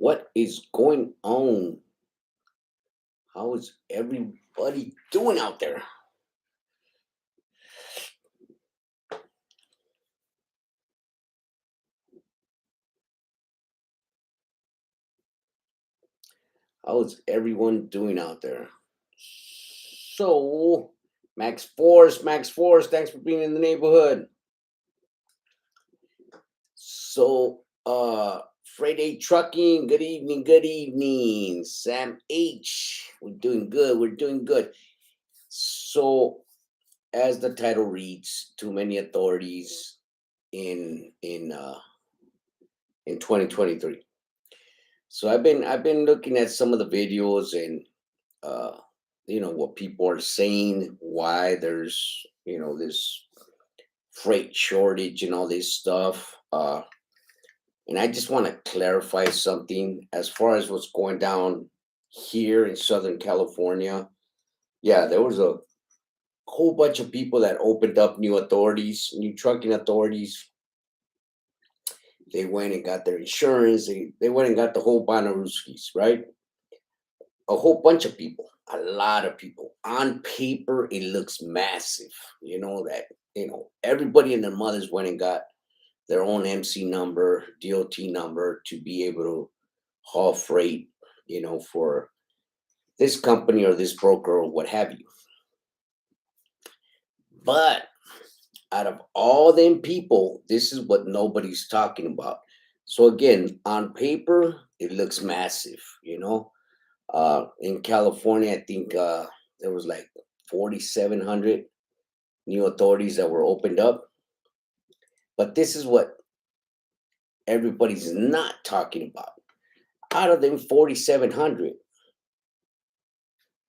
What is going on? How is everybody doing out there? How is everyone doing out there? So, Max Force, thanks for being in the neighborhood. So, Friday Trucking, good evening. Sam H, we're doing good, we're doing good. So, as the title reads, too many authorities in 2023. So I've been looking at some of the videos and uh, what people are saying, why there's this freight shortage and all this stuff. And I just want to clarify something as far as what's going down here in Southern California. Yeah, there was a whole bunch of people that opened up new authorities, new trucking authorities. They went and got their insurance. They went and got the whole Bonaruskis, right? A whole bunch of people, a lot of people. On paper, it looks massive. Everybody and their mothers went and got their own MC number, DOT number to be able to haul freight, for this company or this broker or what have you. But out of all them people, this is what nobody's talking about. So again, on paper, it looks massive, in California, I think there was like 4,700 new authorities that were opened up. But this is what everybody's not talking about. Out of them 4,700,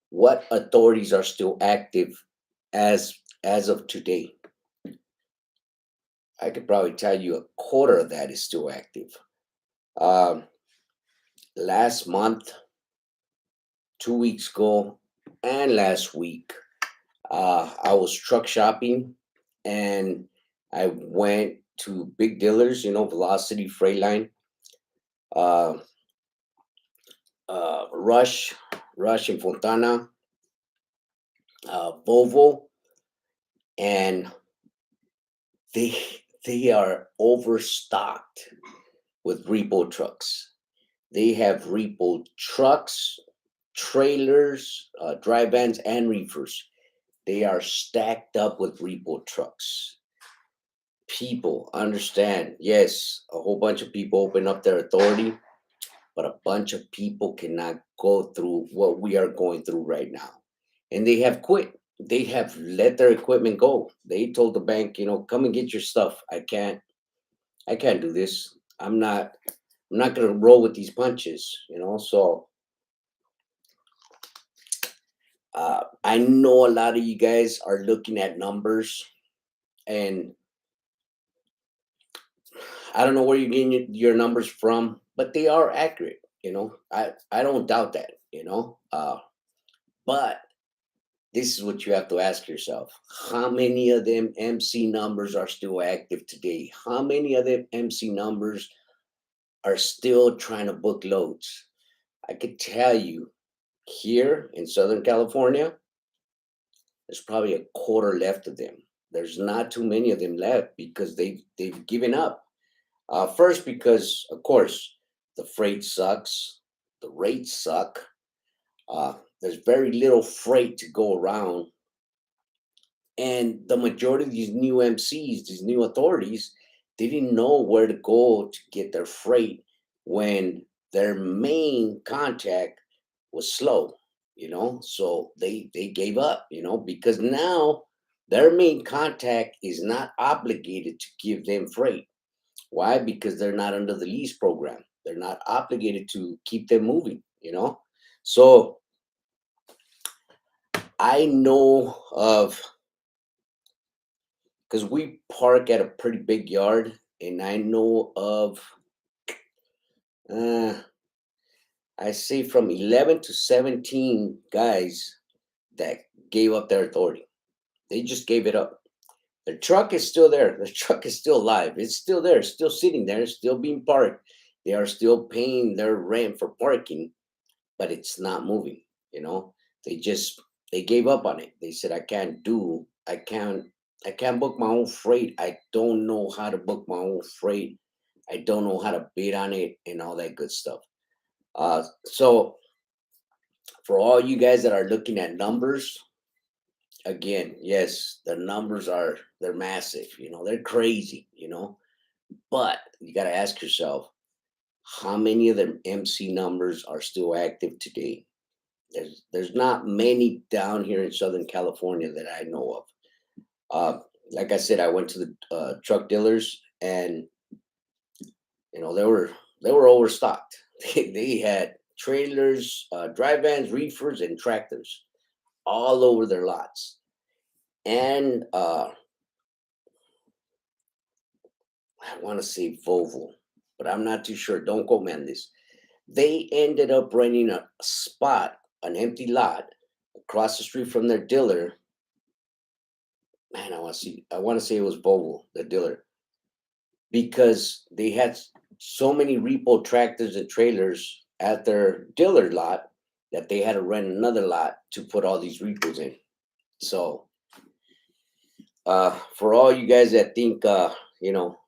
what authorities are still active as of today? I could probably tell you a quarter of that is still active. Um, Last month, 2 weeks ago, and last week, I was truck shopping and I went to big dealers, Velocity, Freightliner, uh, Rush, Rush and Fontana, Volvo, and they they are overstocked with repo trucks. They have repo trucks, trailers, dry vans, and reefers. They are stacked up with repo trucks. People understand, yes, a whole bunch of people open up their authority, but a bunch of people cannot go through what we are going through right now. And they have quit. They have let their equipment go. They told the bank, come and get your stuff. I can't do this. I'm not gonna roll with these punches, So I know a lot of you guys are looking at numbers, and I don't know where you're getting your numbers from, but they are accurate. I don't doubt that. But this is what you have to ask yourself: how many of them MC numbers are still active today? How many of them MC numbers are still trying to book loads? I could tell you here in Southern California, there's probably a quarter left of them. There's not too many of them left because they've given up. First, because of course the freight sucks, the rates suck. There's very little freight to go around, and the majority of these new MCs, these new authorities, they didn't know where to go to get their freight when their main contact was slow. So they gave up. Because now their main contact is not obligated to give them freight. Why? Because they're not under the lease program. They're not obligated to keep them moving. So I know of, because we park at a pretty big yard, and I know of, uh, I say from 11 to 17 guys that gave up their authority. They just gave it up. The truck is still there. The truck is still alive. It's still there, still sitting there, still being parked. They are still paying their rent for parking, but it's not moving. You know, they just they gave up on it. They said, I can't book my own freight. I don't know how to book my own freight. I don't know how to bid on it and all that good stuff. So for all you guys that are looking at numbers, again, yes, the numbers they're massive. They're crazy. But you got to ask yourself, how many of the MC numbers are still active today? There's not many down here in Southern California that I know of. Like I said, I went to the truck dealers, and they were overstocked. They had trailers, dry vans, reefers, and tractors all over their lots. And I want to say Volvo, but I'm not too sure. Don't quote me on this. They ended up renting a spot, an empty lot, across the street from their dealer. Man, I want to say it was Volvo, the dealer, because they had so many repo tractors and trailers at their dealer lot that they had to rent another lot to put all these repos in. So, for all you guys that think, the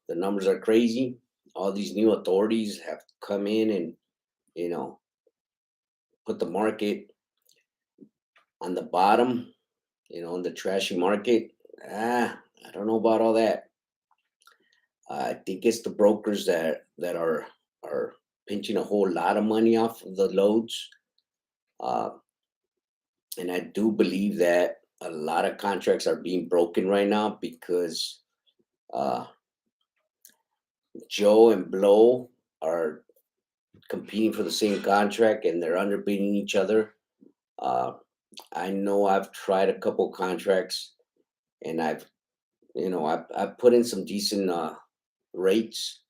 numbers are crazy, all these new authorities have come in and, you know, put the market on the bottom, in the trashy market. I don't know about all that. I think it's the brokers that are pinching a whole lot of money off of the loads, uh, and I do believe that a lot of contracts are being broken right now because uh, Joe and Blow are competing for the same contract and they're underbidding each other. Uh, I know I've tried a couple contracts and I've put in some decent rates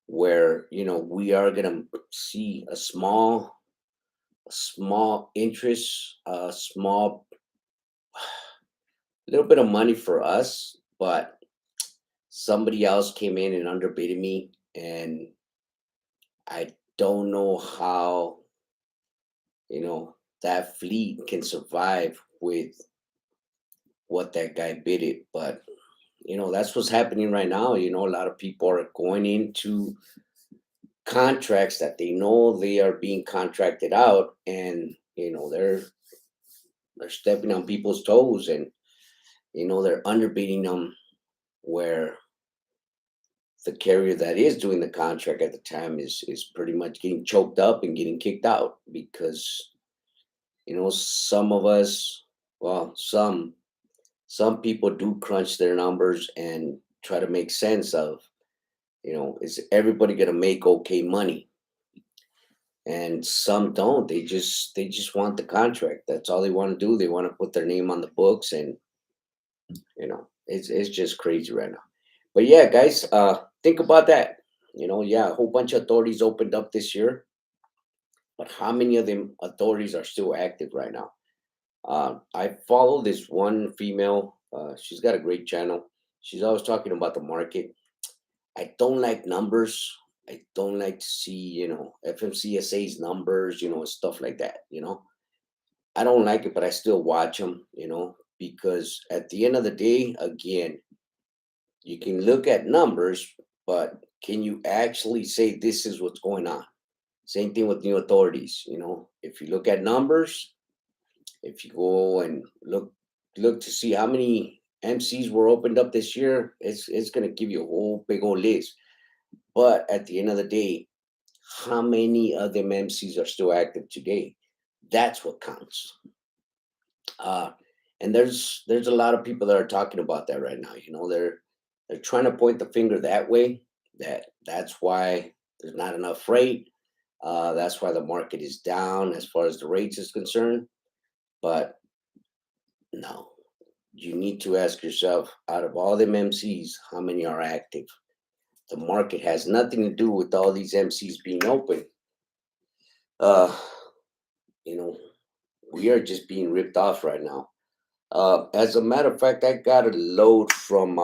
where we are gonna see a small interest, a small little bit of money for us, but somebody else came in and underbidded me, and I don't know how that fleet can survive with what that guy bidded. But that's what's happening right now. A lot of people are going into contracts that they know they are being contracted out, and they're stepping on people's toes, and they're underbidding them where the carrier that is doing the contract at the time is pretty much getting choked up and getting kicked out because some of us, well, some people do crunch their numbers and try to make sense of is everybody going to make okay money, and some don't. They just want the contract. That's all they want to do. They want to put their name on the books, and it's just crazy right now. But yeah, guys, think about that. Yeah, a whole bunch of authorities opened up this year, but how many of them authorities are still active right now? I follow this one female. She's got a great channel. She's always talking about the market. I don't like numbers. I don't like to see, FMCSA's numbers, stuff like that. I don't like it, but I still watch them, because at the end of the day, again, you can look at numbers, but can you actually say this is what's going on? Same thing with new authorities. If you look at numbers, if you go and look to see how many MCs were opened up this year, it's going to give you a whole big old list. But at the end of the day, how many of them MCs are still active today? That's what counts. Uh, and there's a lot of people that are talking about that right now. They're trying to point the finger that way. That's why there's not enough freight. That's why the market is down as far as the rates is concerned. But no, you need to ask yourself, out of all them MCs, how many are active? The market has nothing to do with all these MCs being open. Uh, you know, we are just being ripped off right now. As a matter of fact, I got a load from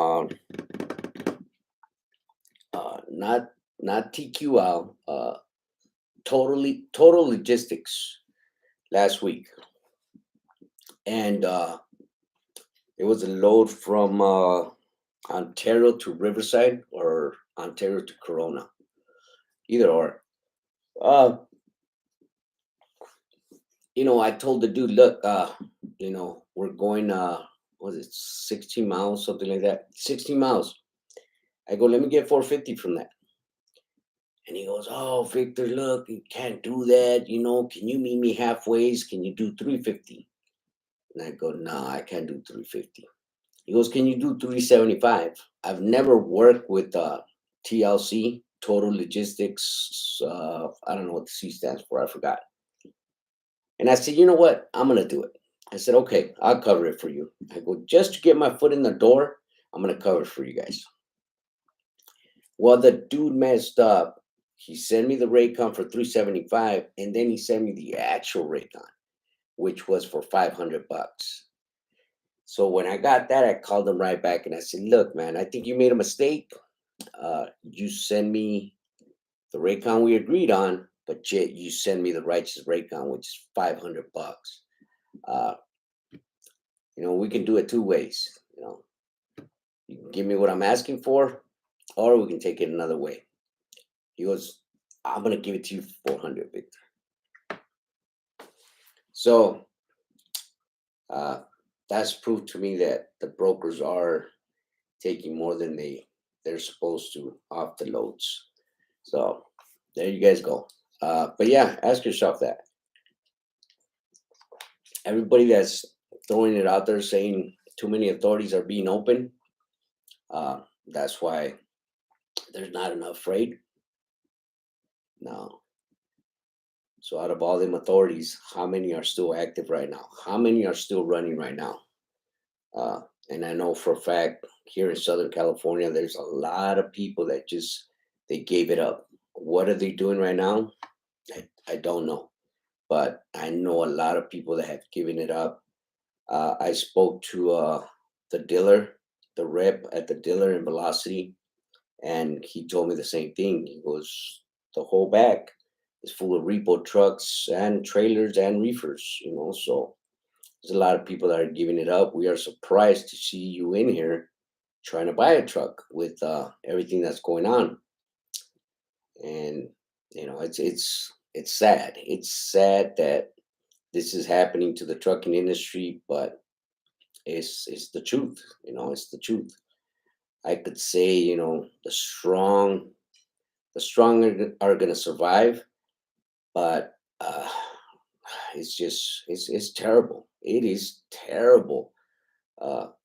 not not TQL, total logistics last week, and it was a load from Ontario to Riverside or Ontario to Corona, either or. Uh, I told the dude, look, we're going, what was it, 16 miles, something like that, 16 miles. I go, let me get 450 from that. And he goes, oh, Victor, look, you can't do that. Can you meet me halfway? Can you do 350? And I go, no, I can't do 350. He goes, can you do 375? I've never worked with TLC, Total Logistics. I don't know what the C stands for. I forgot. And I said, you know what? I'm going to do it. I said, okay, I'll cover it for you. I go, just to get my foot in the door, I'm going to cover it for you guys. Well, the dude messed up. He sent me the Raycon for 375, and then he sent me the actual Raycon, which was for 500 bucks. So when I got that, I called him right back and I said, look, man, I think you made a mistake. You send me the Raycon we agreed on, but yet you send me the righteous Raycon, which is 500 bucks. We can do it two ways. You can give me what I'm asking for, or we can take it another way. He goes, I'm going to give it to you for 400, Victor. So that's proof to me that the brokers are taking more than they're supposed to off the loads. So there you guys go. But yeah, ask yourself that. Everybody that's throwing it out there saying too many authorities are being open, that's why there's not enough freight. No. So out of all them authorities, how many are still active right now? How many are still running right now? And I know for a fact here in Southern California, there's a lot of people that they gave it up. What are they doing right now? I don't know, but I know a lot of people that have given it up. I spoke to the dealer, the rep at the dealer in Velocity, and he told me the same thing. He goes, the whole back is full of repo trucks and trailers and reefers, so there's a lot of people that are giving it up. We are surprised to see you in here trying to buy a truck with everything that's going on. And it's sad. It's sad that this is happening to the trucking industry, but it's the truth. It's the truth. I could say, the strong are going to survive, but it's terrible. It is terrible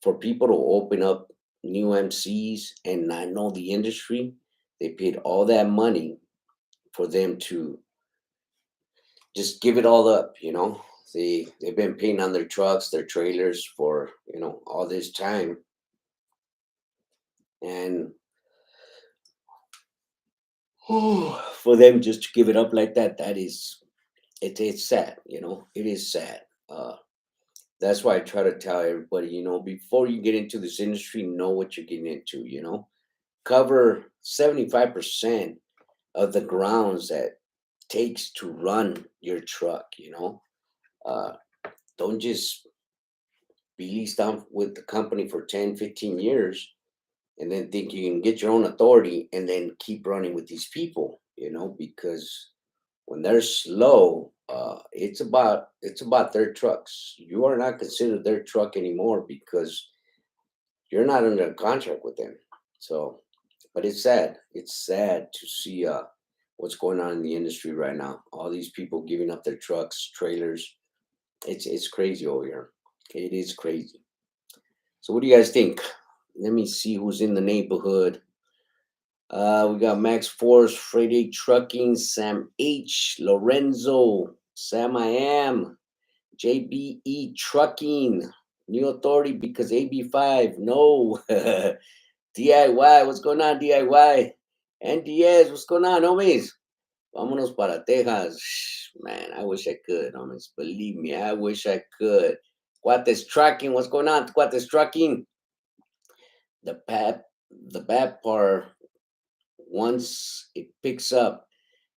for people to open up new MCs and not know the industry. They paid all that money for them to just give it all up. They've been paying on their trucks, their trailers for all this time, and for them just to give it up like that, it's sad. It is sad. That's why I try to tell everybody, before you get into this industry, know what you're getting into. Cover 75% of the grounds that takes to run your truck. Don't just be leased on with the company for 10, 15 years and then think you can get your own authority and then keep running with these people, because when they're slow, it's about their trucks. You are not considered their truck anymore because you're not under a contract with them. So, but it's sad. It's sad to see what's going on in the industry right now. All these people giving up their trucks, trailers. It's crazy over here. It is crazy. So, what do you guys think? Let me see who's in the neighborhood. We got Max Force, Friday Trucking, Sam H, Lorenzo, Sam I Am, JBE Trucking, New Authority because AB5, no. DIY, what's going on, DIY? And Diaz, what's going on, homies? Vámonos para Texas. Man, I wish I could, homies. Believe me, I wish I could. Cuates Trucking, what's going on, Cuates Trucking? The bad part, once it picks up,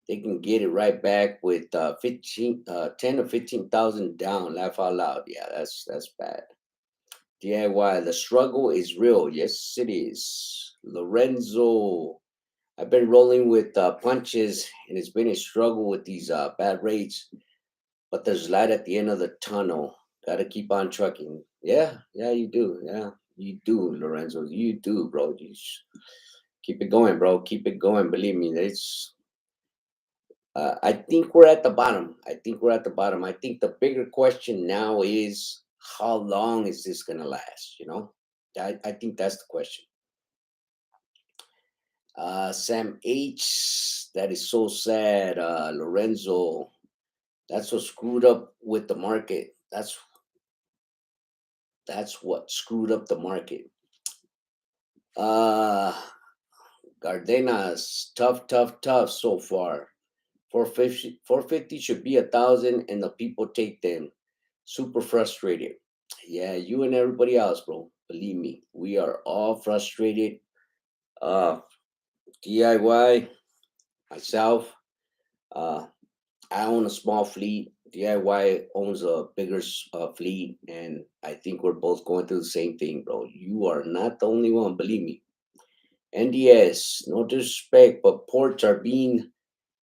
they can get it right back with 10 or 15,000 down. Laugh out loud. Yeah, that's bad. DIY, the struggle is real. Yes, it is. Lorenzo, I've been rolling with punches, and it's been a struggle with these bad rates. But there's light at the end of the tunnel. Got to keep on trucking. Yeah, yeah, you do. Yeah, you do, Lorenzo. You do, bro. Keep it going, bro. Keep it going. Believe me, it's. I think we're at the bottom. I think we're at the bottom. I think the bigger question now is how long is this gonna last? I think that's the question. Sam H, that is so sad. Lorenzo, that's what screwed up with the market. That's what screwed up the market. Uh Gardenas, tough, tough, tough so far. 450 should be 1,000, and the people take them. Super frustrated. Yeah, you and everybody else, bro. Believe me, we are all frustrated. Uh, DIY, myself. Uh, I own a small fleet. DIY owns a bigger fleet, and I think we're both going through the same thing, bro. You are not the only one. Believe me. NDS, no disrespect, but ports are being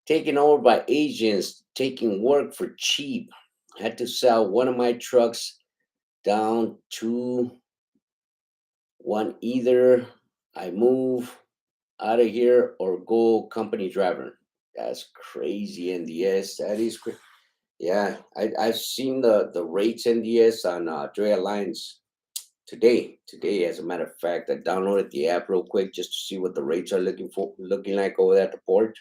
taken over by agents taking work for cheap. I had to sell one of my trucks down to one. Either I move out of here or go company driver. That's crazy, NDS. That is crazy. Yeah, I've seen the rates NDS on Dre Alliance today, as a matter of fact. I downloaded the app real quick just to see what the rates are looking like over there at the port.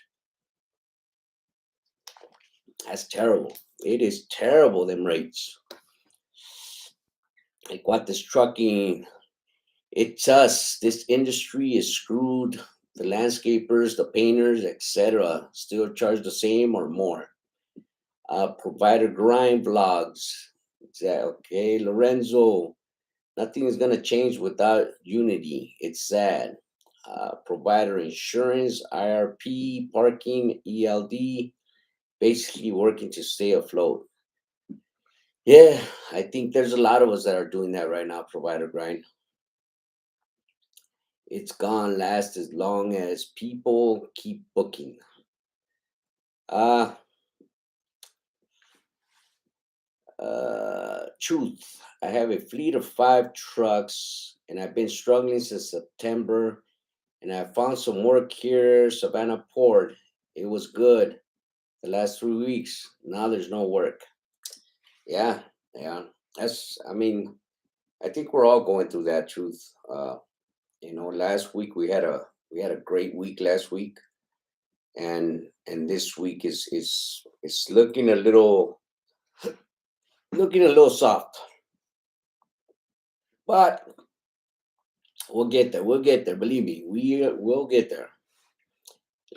That's terrible. It is terrible, them rates. Like what this trucking, it's us. This industry is screwed. The landscapers, the painters, etc. still charge the same or more. Provider grind vlogs. Okay, Lorenzo. Nothing is gonna change without unity. It's sad. Provider insurance, IRP, parking, ELD, basically working to stay afloat. Yeah, I think there's a lot of us that are doing that right now, provider grind. It's gonna last as long as people keep booking. Uh, Truth. I have a fleet of 5 trucks, and I've been struggling since September, and I found some work here, Savannah Port. It was good the last 3 weeks. Now there's no work. Yeah, yeah. I mean, I think we're all going through that, Truth. Last week we had a great week last week, and this week is looking a little soft, but we'll get there. We'll get there. Believe me, we will get there.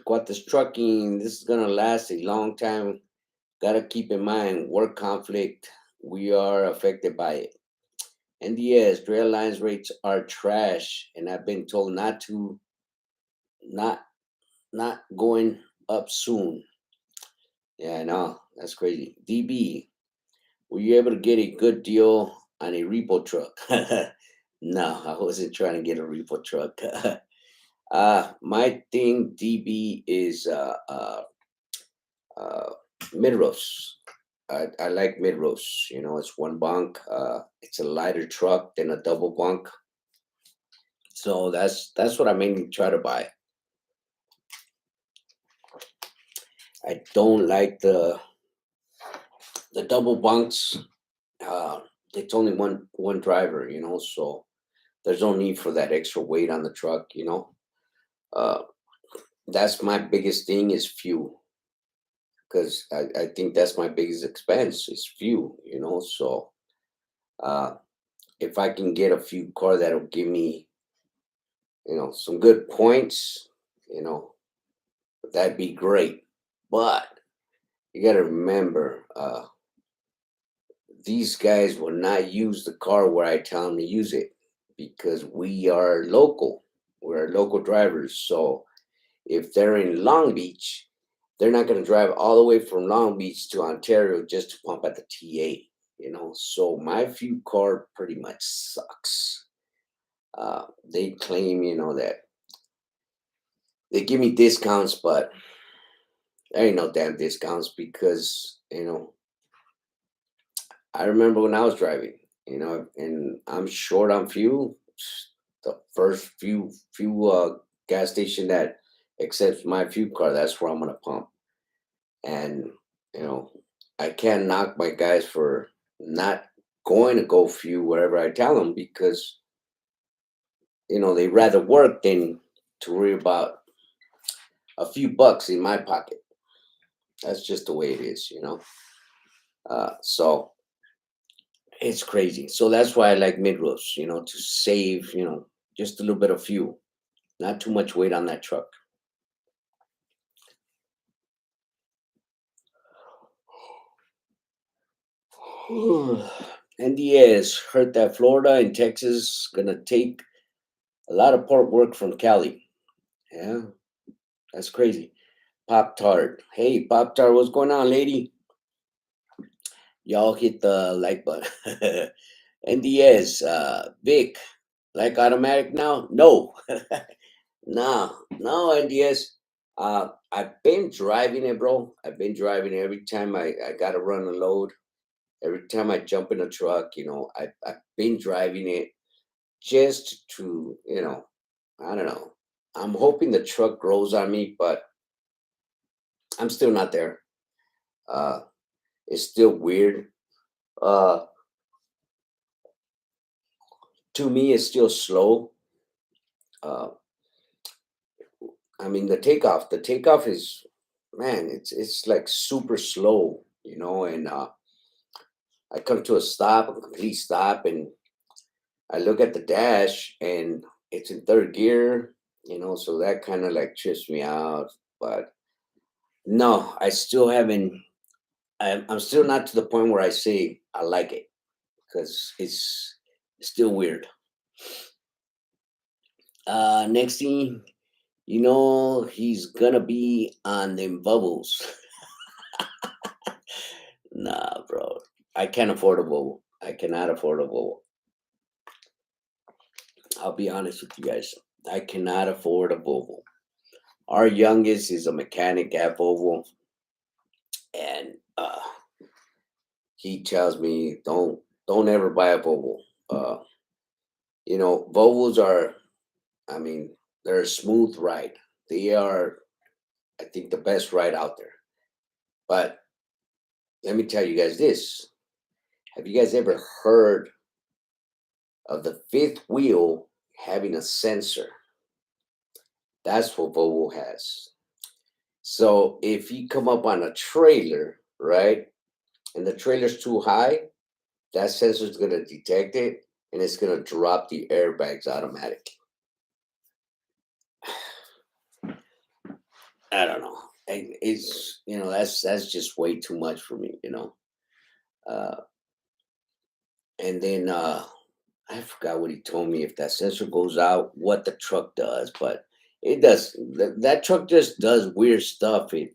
Got this trucking. This is gonna last a long time. Gotta keep in mind work conflict. We are affected by it. And yes, rail lines rates are trash, and I've been told not not going up soon. Yeah, I know that's crazy. DB, were you able to get a good deal on a repo truck? No, I wasn't trying to get a repo truck. My thing, DB, is uh, mid roofs. I like mid roofs. It's one bunk. It's a lighter truck than a double bunk. So that's what I mainly try to buy. I don't like the double bunks. Uh, it's only one driver, so there's no need for that extra weight on the truck. Uh, that's my biggest thing is fuel, because I think that's my biggest expense is fuel. So uh, if I can get a fuel car that'll give me, some good points, you know, that'd be great. But you got to remember, these guys will not use the car where I tell them to use it, because we are local. We're local drivers. So if they're in Long Beach, they're not going to drive all the way from Long Beach to Ontario just to pump at the TA. So my fuel card pretty much sucks. They claim, that they give me discounts, but there ain't no damn discounts because, I remember when I was driving, and I'm short on fuel. The first few gas station that accepts my fuel card, that's where I'm gonna pump. And you know, I can't knock my guys for not going to go fuel wherever I tell them because they rather work than to worry about a few bucks in my pocket. That's just the way it is. So it's crazy. So that's why I like mid-rows, to save, just a little bit of fuel, not too much weight on that truck. NDS heard that Florida and Texas gonna take a lot of port work from Cali. Yeah, that's crazy. Pop Tart. Hey, Pop Tart, what's going on, lady? Y'all hit the like button. NDS, Vic, like automatic now? No. No, NDS. I've been driving it, bro. I've been driving it every time I got to run a load. Every time I jump in a truck, I've been driving it just to, I don't know. I'm hoping the truck grows on me, but I'm still not there. Uh, it's still weird. Uh, to me, it's still slow. Uh, I mean, the takeoff is, man, it's like super slow, and I come to a complete stop, and I look at the dash, and it's in third gear, so that kind of like trips me out. But no, I still haven't. I'm still not to the point where I say I like it because it's still weird. Next thing he's gonna be on them bubbles. Nah, bro. I can't afford a bubble. I cannot afford a bubble. I'll be honest with you guys. I cannot afford a bubble. Our youngest is a mechanic at Volvo, and he tells me don't ever buy a Volvo. Uh, Volvos are, I mean, they're a smooth ride. They are, I think, the best ride out there. But let me tell you guys this: have you guys ever heard of the fifth wheel having a sensor? That's what Volvo has. So if you come up on a trailer, right, and the trailer's too high, that sensor is going to detect it and it's going to drop the airbags automatic. I don't know. It's that's just way too much for me. Uh, and then I forgot what he told me. If that sensor goes out, what the truck does, but it does. That truck just does weird stuff. If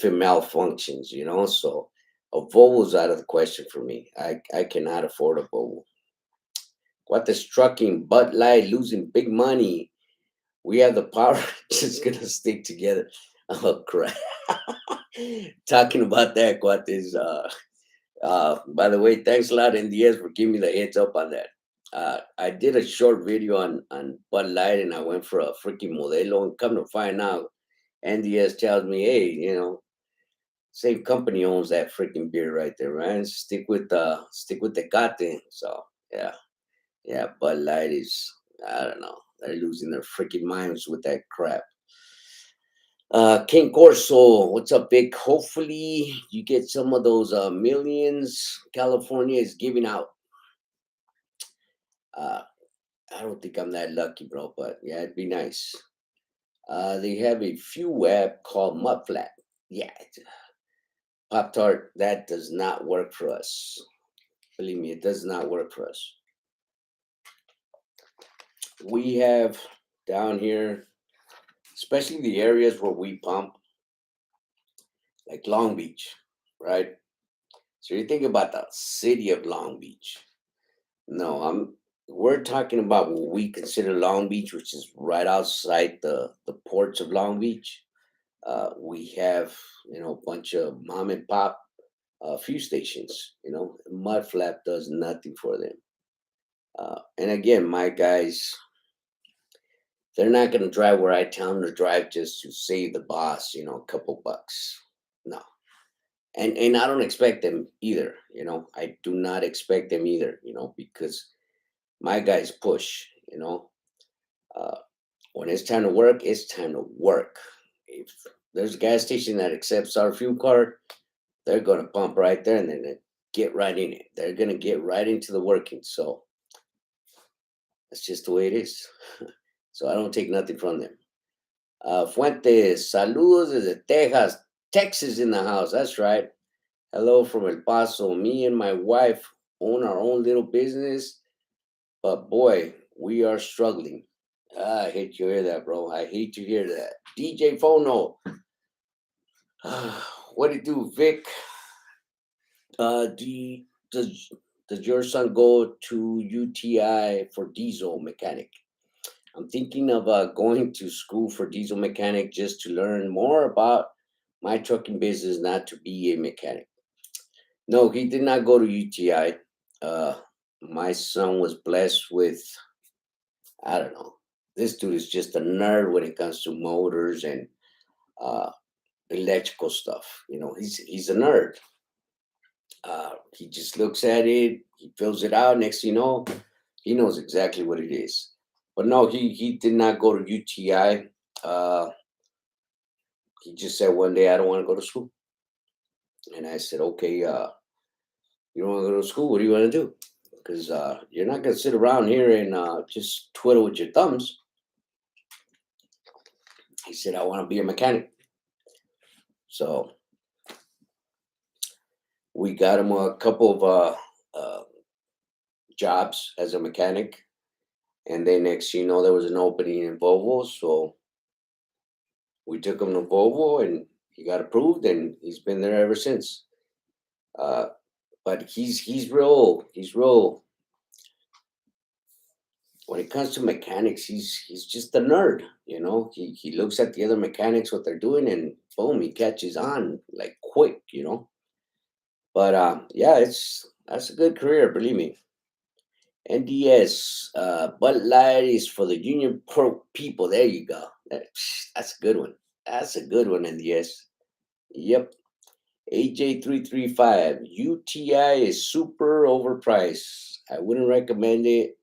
it malfunctions. So a Volvo's out of the question for me. I cannot afford a Volvo. What the trucking, Bud Light losing big money. We have the power, just gonna stick together. Oh crap. Talking about that, what is by the way, thanks a lot NDS for giving me the heads up on that. I did a short video on Bud Light and I went for a freaking Modelo, and come to find out NDS tells me, hey, same company owns that freaking beer right there, right? Stick with Tecate. So yeah, Bud Light is, I don't know, they're losing their freaking minds with that crap. King Corso, what's up, Vic? Hopefully you get some of those millions California is giving out. Uh, I don't think I'm that lucky, bro, but yeah, it'd be nice. They have a fuel app called Mudflat. Yeah, Pop Tart, that does not work for us. Believe me, it does not work for us. We have down here, especially the areas where we pump, like Long Beach, right? So you're thinking about the city of Long Beach. No, we're talking about what we consider Long Beach, which is right outside the ports of Long Beach. We have, a bunch of mom and pop fuel stations. Mud Flap does nothing for them. And again, my guys, they're not going to drive where I tell them to drive just to save the boss, a couple bucks. No. And I don't expect them either. I do not expect them either, because my guys push, uh, when it's time to work, it's time to work. If there's a gas station that accepts our fuel card, they're going to pump right there and then get right in it. They're going to get right into the working. So that's just the way it is. So I don't take nothing from them. Fuentes, saludos desde Texas. Texas in the house. That's right. Hello from El Paso. Me and my wife own our own little business, but boy, we are struggling. I hate to hear that, bro. I hate to hear that. DJ Phono. What do you do, Vic? Does your son go to UTI for diesel mechanic? I'm thinking of going to school for diesel mechanic just to learn more about my trucking business, not to be a mechanic. No, he did not go to UTI. My son was blessed with, I don't know. This dude is just a nerd when it comes to motors and uh, electrical stuff. He's a nerd. He just looks at it, he fills it out. Next thing you know, he knows exactly what it is. But no, he did not go to UTI. Uh, he just said one day, I don't want to go to school. And I said, okay, you don't want to go to school? What do you want to do? Because you're not going to sit around here and just twiddle with your thumbs. He said, I want to be a mechanic. So we got him a couple of jobs as a mechanic. And then next, there was an opening in Volvo. So we took him to Volvo and he got approved and he's been there ever since. But he's real. When it comes to mechanics, he's just a nerd. He looks at the other mechanics what they're doing and boom, he catches on like quick. But yeah, that's a good career, believe me. NDS, Bud Light is for the Union Pro people. There you go. That's a good one. That's a good one, NDS. Yep. AJ335, UTI is super overpriced. I wouldn't recommend it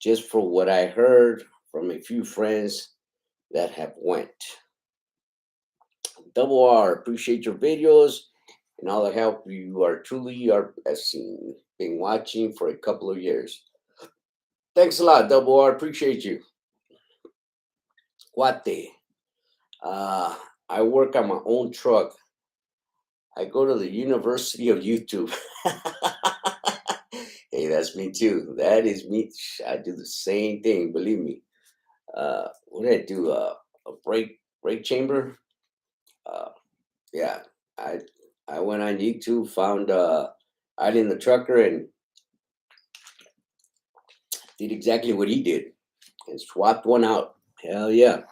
just for what I heard from a few friends that have went. Double R, appreciate your videos and all the help. You are truly our blessing. Been watching for a couple of years. Thanks a lot, Double R. Appreciate you. Guate. I work on my own truck. I go to the University of YouTube. Hey, that's me too. That is me. I do the same thing. Believe me. What did I do? A brake chamber. Uh, yeah, I went on YouTube, found Island the Trucker, and did exactly what he did, and swapped one out. Hell yeah.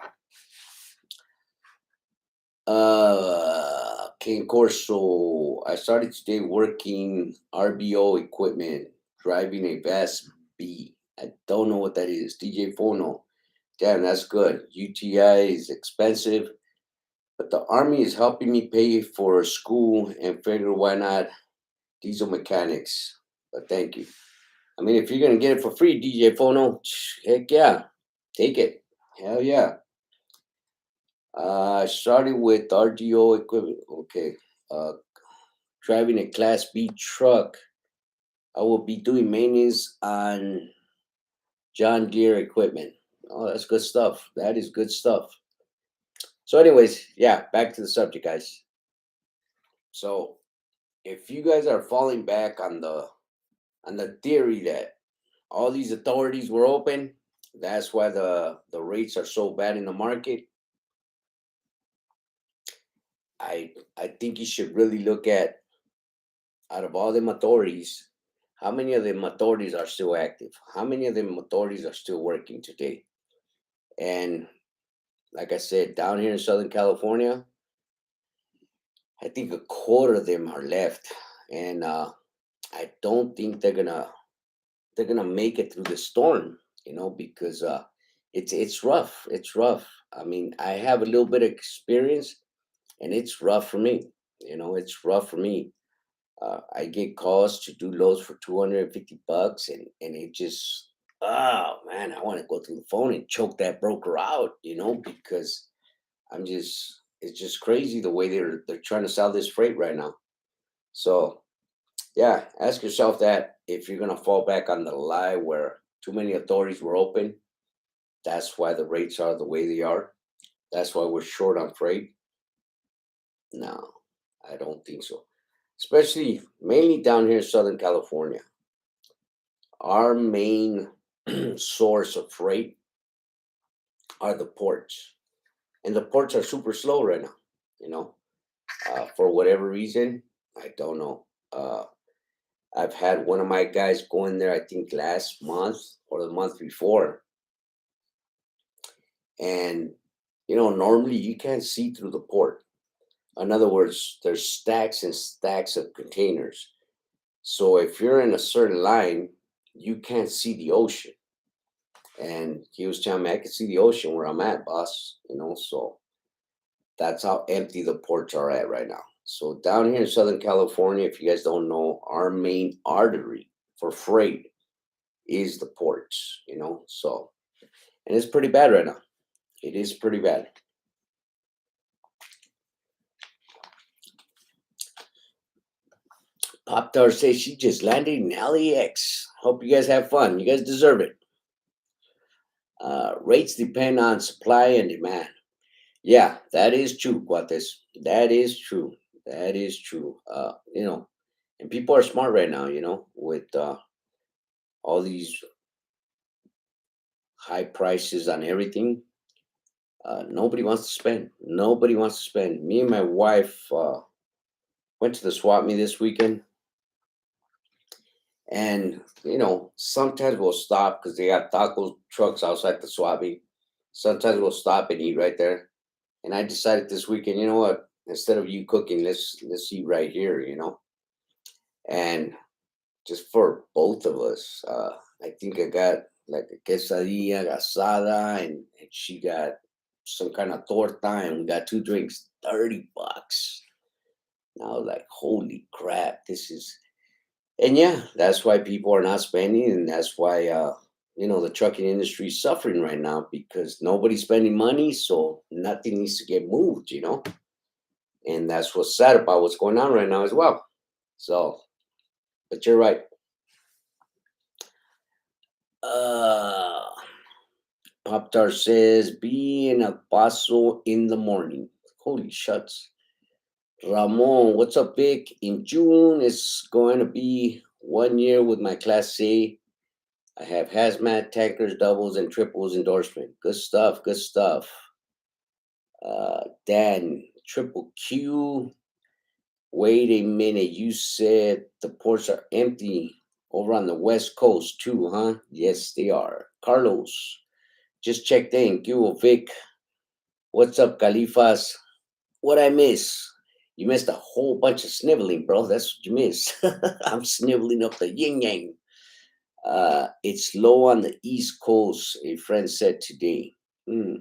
Okay, of course. So I started today working RBO equipment, driving a Vast B. I don't know what that is. DJ Phono. Damn, that's good. UTI is expensive, but the Army is helping me pay for school and figure why not diesel mechanics. But thank you. I mean, if you're going to get it for free, DJ Phono, heck yeah, take it. Hell yeah. I started with RDO equipment. Okay. Uh, Driving a Class B truck. I will be doing maintenance on John Deere equipment. Oh, that's good stuff. That is good stuff. So, anyways, yeah, back to the subject, guys. So, if you guys are falling back on the theory that all these authorities were open, that's why the rates are so bad in the market. I think you should really look at, out of all them authorities, how many of them authorities are still active? How many of them authorities are still working today? And like I said, down here in Southern California, I think a quarter of them are left, and I don't think they're gonna make it through the storm. Because it's rough. It's rough. I mean, I have a little bit of experience, and it's rough for me. It's rough for me. I get calls to do loads for $250, and it just, oh man, I want to go through the phone and choke that broker out, because it's just crazy the way they're trying to sell this freight right now. So yeah, ask yourself that if you're gonna fall back on the lie where too many authorities were open, that's why the rates are the way they are. That's why we're short on freight. No, I don't think so. Especially mainly down here in Southern California. Our main source of freight are the ports, and the ports are super slow right now. You know, for whatever reason, I don't know. I've had one of my guys go in there, I think last month or the month before, and normally you can't see through the port. In other words, there's stacks and stacks of containers. So if you're in a certain line, you can't see the ocean. And he was telling me, I can see the ocean where I'm at, boss. So that's how empty the ports are at right now. So down here in Southern California, if you guys don't know, our main artery for freight is the ports. So, and it's pretty bad right now. It is pretty bad. Pop Tart says she just landed in LAX. Hope you guys have fun. You guys deserve it. Rates depend on supply and demand. Yeah, that is true, Guates. That is true. That is true. And people are smart right now, with all these high prices on everything. Nobody wants to spend. Nobody wants to spend. Me and my wife went to the swap meet this weekend. And, sometimes we'll stop because they got taco trucks outside the swap meet. Sometimes we'll stop and eat right there. And I decided this weekend, you know what? Instead of you cooking, let's eat right here. And just for both of us, I think I got like a quesadilla asada, and she got some kind of torta, and we got two drinks, $30. Now I was like, holy crap, this is. And yeah, that's why people are not spending, and that's why the trucking industry is suffering right now because nobody's spending money, so nothing needs to get moved. And that's what's sad about what's going on right now as well. So, but you're right. Uh, Pop Tart says, be in El Paso in the morning. Holy shucks. Ramon, what's up, Vic? In June, it's going to be 1 year with my Class A. I have hazmat, tankers, doubles, and triples endorsement. Good stuff, good stuff. Dan, Triple Q. Wait a minute. You said the ports are empty over on the West Coast too, huh? Yes, they are. Carlos, just checked in. Guo Vic. What's up, Califas? What I miss? You missed a whole bunch of sniveling, bro. That's what you missed. I'm sniveling up the yin yang. It's low on the East Coast, a friend said today. Hmm.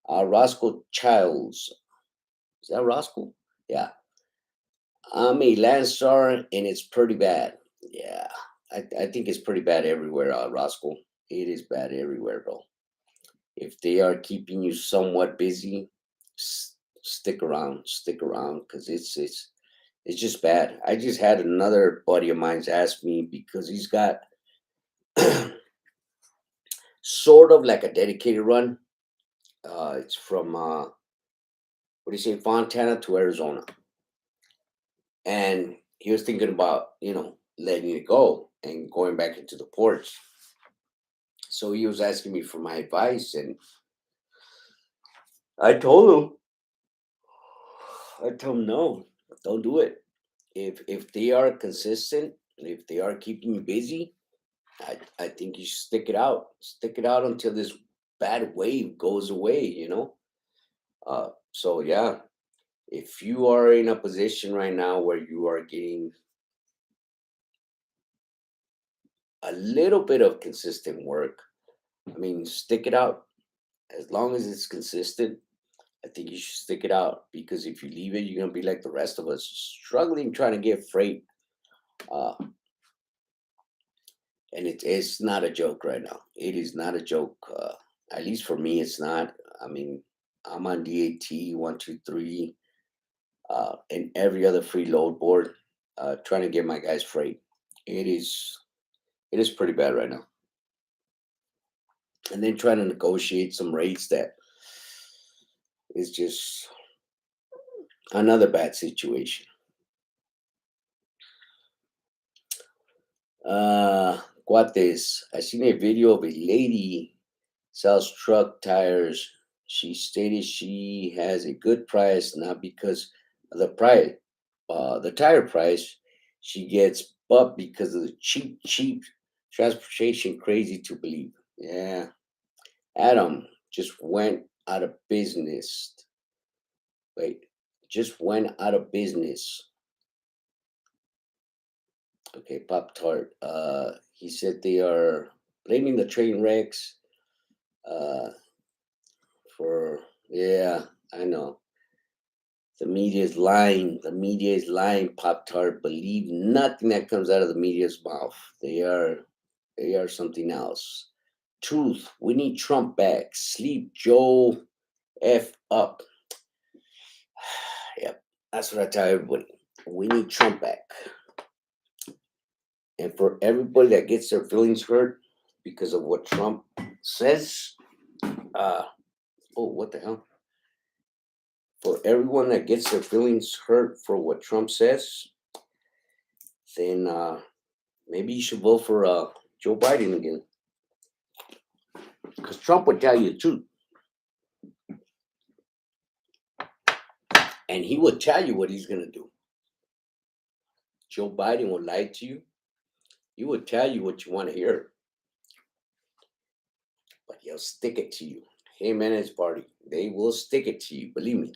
Roscoe Childs. Is that Roscoe? Yeah. I'm a Landstar, and it's pretty bad. Yeah. I think it's pretty bad everywhere, Roscoe. It is bad everywhere, bro. If they are keeping you somewhat busy, stick around, because it's just bad. I just had another buddy of mine's ask me because he's got sort of like a dedicated run. It's from what do you say, Fontana to Arizona, and he was thinking about letting it go and going back into the ports. So he was asking me for my advice, and I told him I tell them no, don't do it. If they are consistent, if they are keeping you busy, I think you should stick it out. Stick it out until this bad wave goes away, you know? So yeah, if you are in a position right now where you are getting a little bit of consistent work, I mean, stick it out. As long as it's consistent, I think you should stick it out because if you leave it, you're gonna be like the rest of us, struggling trying to get freight. Uh, and it's not a joke right now. It is not a joke. At least for me, it's not. I mean, I'm on DAT 123 and every other free load board, trying to get my guys freight. It is it is pretty bad right now. And then trying to negotiate some rates that is just another bad situation. Guates, I seen a video of a lady sells truck tires. She stated she has a good price, not because of the price, the tire price she gets, but because of the cheap transportation. Crazy to believe. Yeah, Adam just went out of business. Wait, just went out of business. Okay, Pop Tart. He said they are blaming the train wrecks uh, for. Yeah, I know. The media is lying. The media is lying, Pop Tart. Believe nothing that comes out of the media's mouth. They are something else. Truth. We need Trump back. Sleep Joe F up. Yep. That's what I tell everybody. We need Trump back. And for everybody that gets their feelings hurt because of what Trump says, uh oh, what the hell? For everyone that gets their feelings hurt for what Trump says, then maybe you should vote for Joe Biden again. Because Trump would tell you the truth. And he would tell you what he's going to do. Joe Biden will lie to you. He would tell you what you want to hear. But he'll stick it to you. Him and his party. They will stick it to you. Believe me.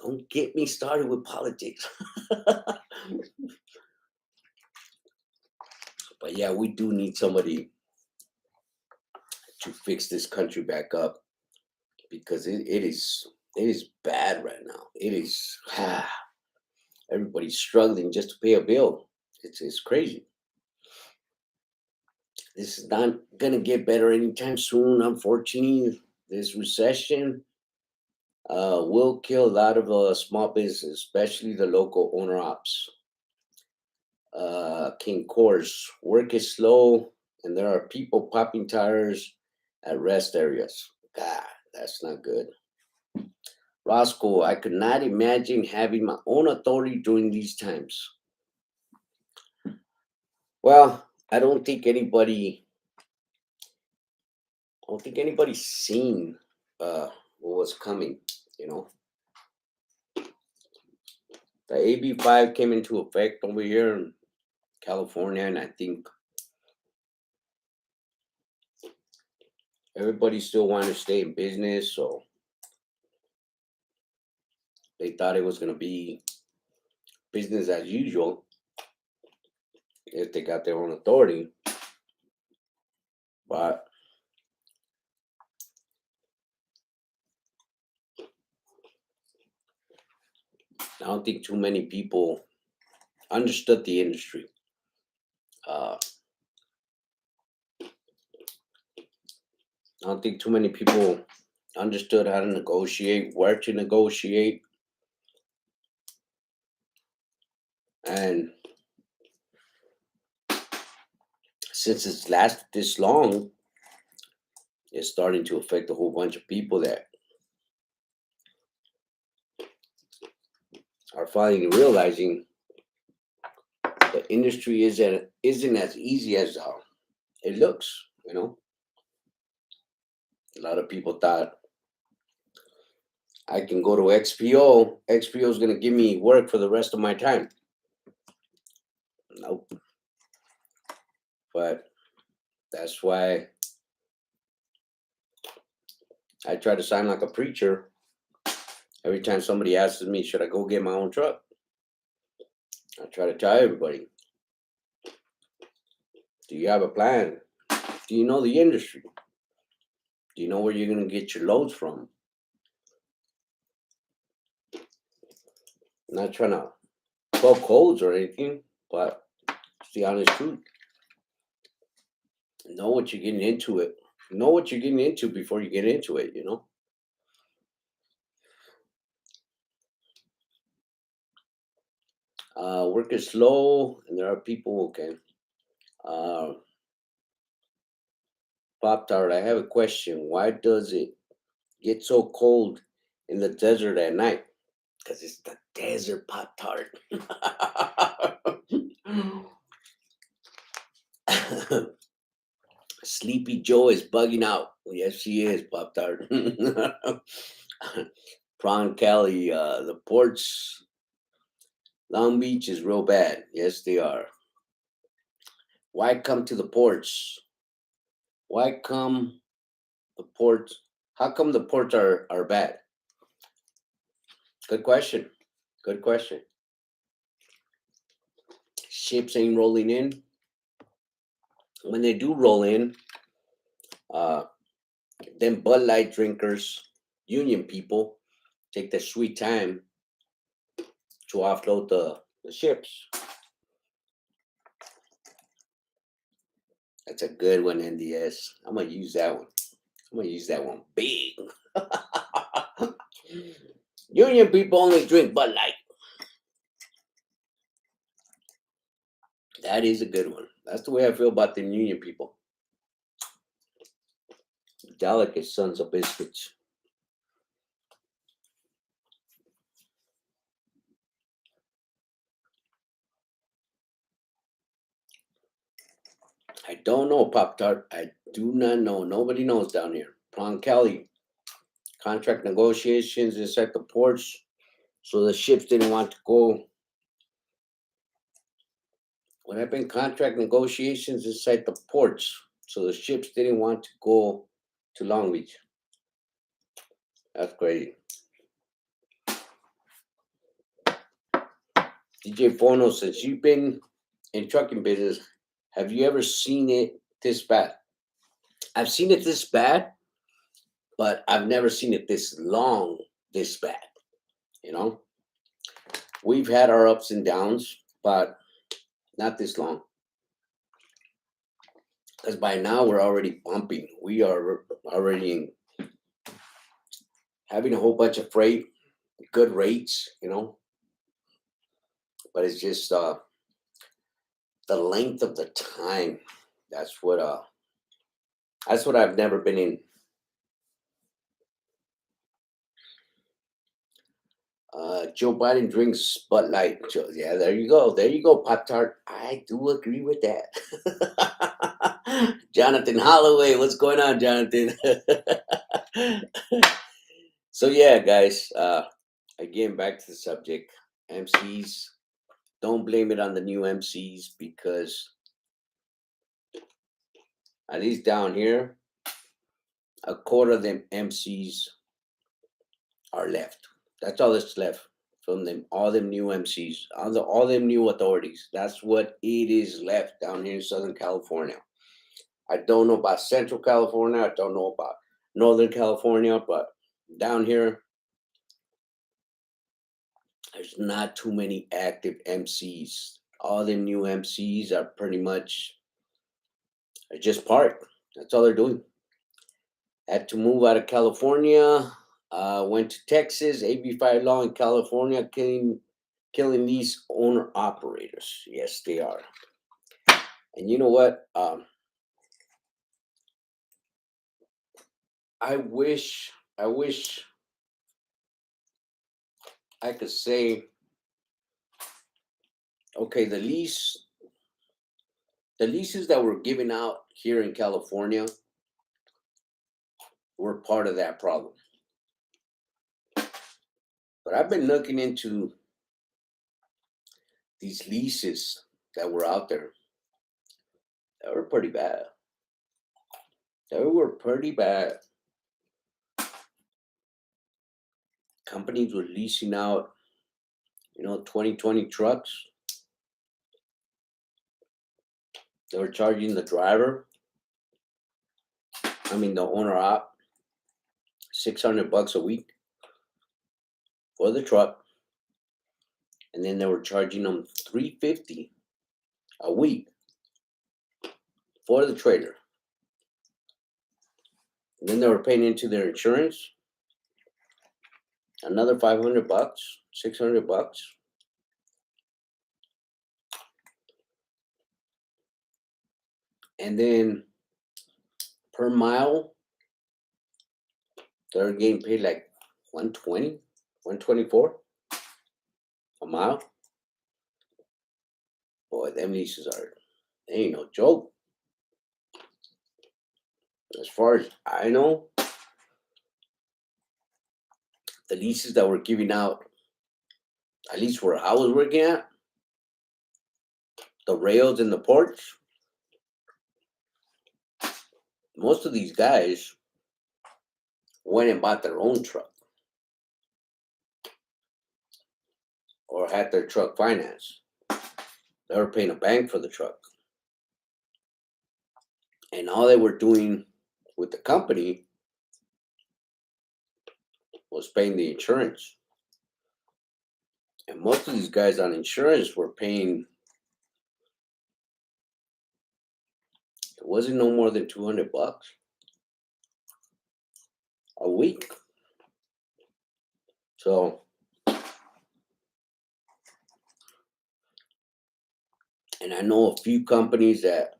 Don't get me started with politics. But yeah, we do need somebody to fix this country back up because it is bad right now. It is everybody's struggling just to pay a bill. It's crazy. This is not gonna get better anytime soon. Unfortunately, this recession will kill a lot of small business, especially the local owner ops. King course work is slow, and there are people popping tires at rest areas. God, that's not good. Roscoe, I could not imagine having my own authority during these times. Well, I don't think anybody's seen what was coming. You know, the AB5 came into effect over here in California, and I think everybody still wanted to stay in business, so they thought it was going to be business as usual if they got their own authority. But I don't think too many people understood the industry. Uh, I don't think too many people understood how to negotiate, where to negotiate, and since it's lasted this long, it's starting to affect a whole bunch of people that are finally realizing the industry isn't as easy as it looks. A lot of people thought I can go to XPO. XPO is going to give me work for the rest of my time. Nope. But that's why I try to sign like a preacher. Every time somebody asks me, should I go get my own truck? I try to tell everybody, do you have a plan? Do you know the industry? Do you know where you're going to get your loads from? I'm not trying to throw codes or anything, but it's the honest truth. Know what you're getting into it. Know what you're getting into before you get into it, you know? Work is slow, and there are people who can. Pop Tart, I have a question. Why does it get so cold in the desert at night? Because it's the desert, Pop Tart. Sleepy Joe is bugging out. Yes, she is, Pop Tart. Prawn Cali, the ports, Long Beach is real bad. Yes, they are. Why come to the ports? Why come the ports? How come the ports are bad? Good question. Good question. Ships ain't rolling in. When they do roll in, uh, them Bud Light drinkers, union people, take their sweet time to offload the ships. That's a good one, NDS. I'm gonna use that one. I'm gonna use that one big. Union people only drink Bud Light. That is a good one. That's the way I feel about the union people. Delicate sons of biscuits. I don't know, Pop Tart. I do not know. Nobody knows down here. Prawn Kelly, contract negotiations inside the ports. So the ships didn't want to go. What happened? Contract negotiations inside the ports. So the ships didn't want to go to Long Beach. That's great. DJ Fono, since you've been in trucking business, have you ever seen it this bad? I've seen it this bad, but I've never seen it this long, this bad. You know, we've had our ups and downs, but not this long. Because by now we're already bumping. We are already having a whole bunch of freight, good rates, you know. But it's just the length of the time. That's what I've never been in. Joe Biden drinks Bud Light. Yeah, there you go. There you go, Pop Tart. I do agree with that. Jonathan Holloway, what's going on, Jonathan? So yeah, guys. Again, back to the subject. MCs. Don't blame it on the new MCs because at least down here, a quarter of them MCs are left. That's all that's left from them. All them new MCs, all them new authorities. That's what it is left down here in Southern California. I don't know about Central California. I don't know about Northern California, but down here, there's not too many active MCs. All them new MCs are pretty much just parked. That's all they're doing. Had to move out of California. Went to Texas. AB5 law in California, killing these owner operators. Yes, they are. And you know what? I wish I could say, okay, the leases that were given out here in California were part of that problem. But I've been looking into these leases that were out there. They were pretty bad. They were pretty bad. Companies were leasing out, 2020 trucks. They were charging the driver, the owner op, $600 a week for the truck. And then they were charging them $350 a week for the trailer. And then they were paying into their insurance another $500, $600. And then per mile, they're getting paid like 120, 124 a mile. Boy, them leases they ain't no joke. As far as I know, the leases that were giving out, at least where I was working at, the rails and the ports, most of these guys went and bought their own truck or had their truck financed. They were paying a bank for the truck. And all they were doing with the company was paying the insurance. And most of these guys on insurance were paying, it wasn't no more than $200 a week. So, and I know a few companies that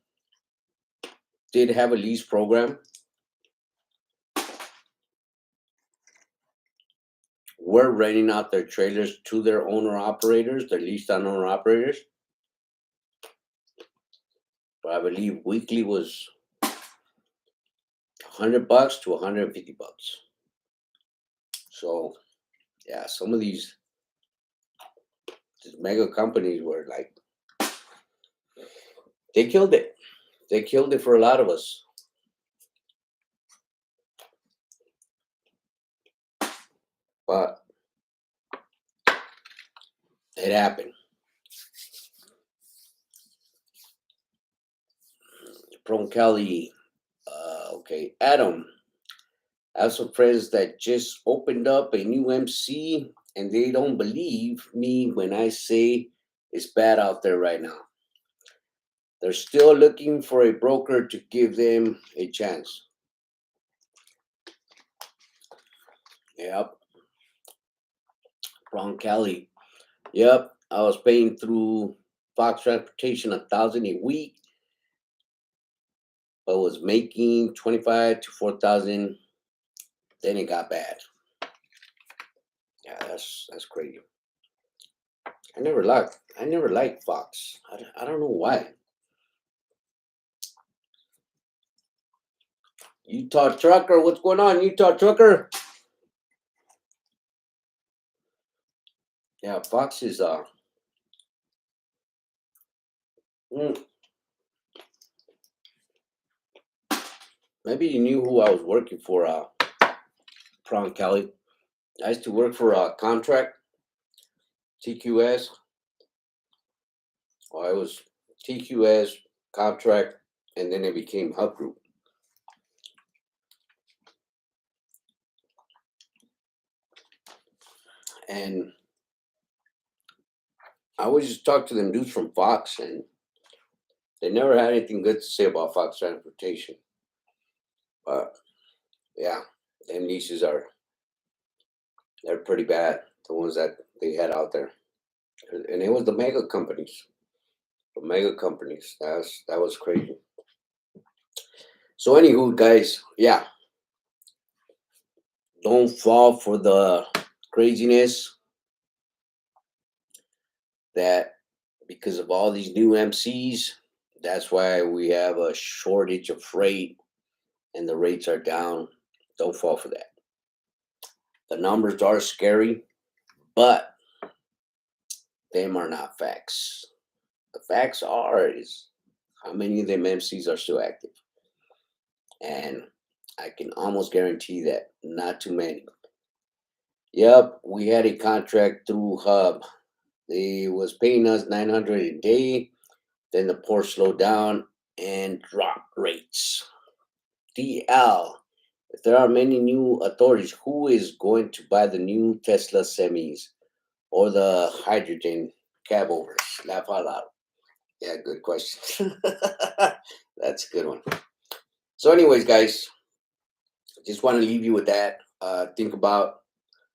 did have a lease program, were renting out their trailers to their owner operators, their leased on owner operators. But I believe weekly was $100 to $150. So, yeah, some of these mega companies were like, they killed it. They killed it for a lot of us. But it happened. From Cali, okay, Adam. I have some friends that just opened up a new MC and they don't believe me when I say it's bad out there right now. They're still looking for a broker to give them a chance. Yep. From Cali. Yep. I was paying through Fox Transportation $1,000 a week, but was making $25,000 to $4,000. Then it got bad. Yeah, that's crazy. I never liked Fox. I don't know why. Utah Trucker, what's going on, Utah Trucker? Yeah, Fox is maybe you knew who I was working for, Prawn Cali. I used to work for a contract, TQS. Well, I was TQS contract, and then it became Hub Group. And I always just talk to them dudes from Fox, and they never had anything good to say about Fox Transportation. But yeah, them leases they're pretty bad. The ones that they had out there, and it was the mega companies. The mega companies. That was crazy. So anywho, guys, yeah, don't fall for the craziness that because of all these new MCs, that's why we have a shortage of freight and the rates are down. Don't fall for that. The numbers are scary. But them are not facts. The facts are is how many of them MCs are still active. And I can almost guarantee that not too many. Yep, we had a contract through Hub. They was paying us 900 a day. Then the port slowed down and dropped rates. DL. If there are many new authorities, who is going to buy the new Tesla semis or the hydrogen cab overs? Laugh out loud. Yeah, good question. That's a good one. So, anyways, guys, I just want to leave you with that. Think about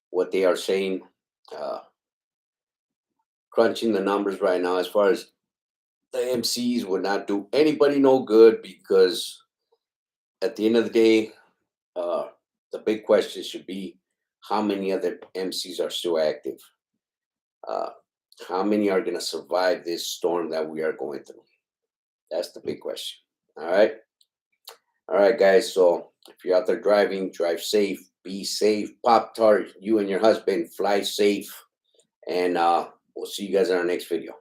what they are saying. Uh, Crunching the numbers right now, as far as the MCs, would not do anybody no good, because at the end of the day, uh, the big question should be how many other MCs are still active? Uh, how many are going to survive this storm that we are going through? That's the big question. All right. All right, guys. So if you're out there driving, drive safe, be safe. Pop Tart, you and your husband, fly safe. And we'll see you guys in our next video.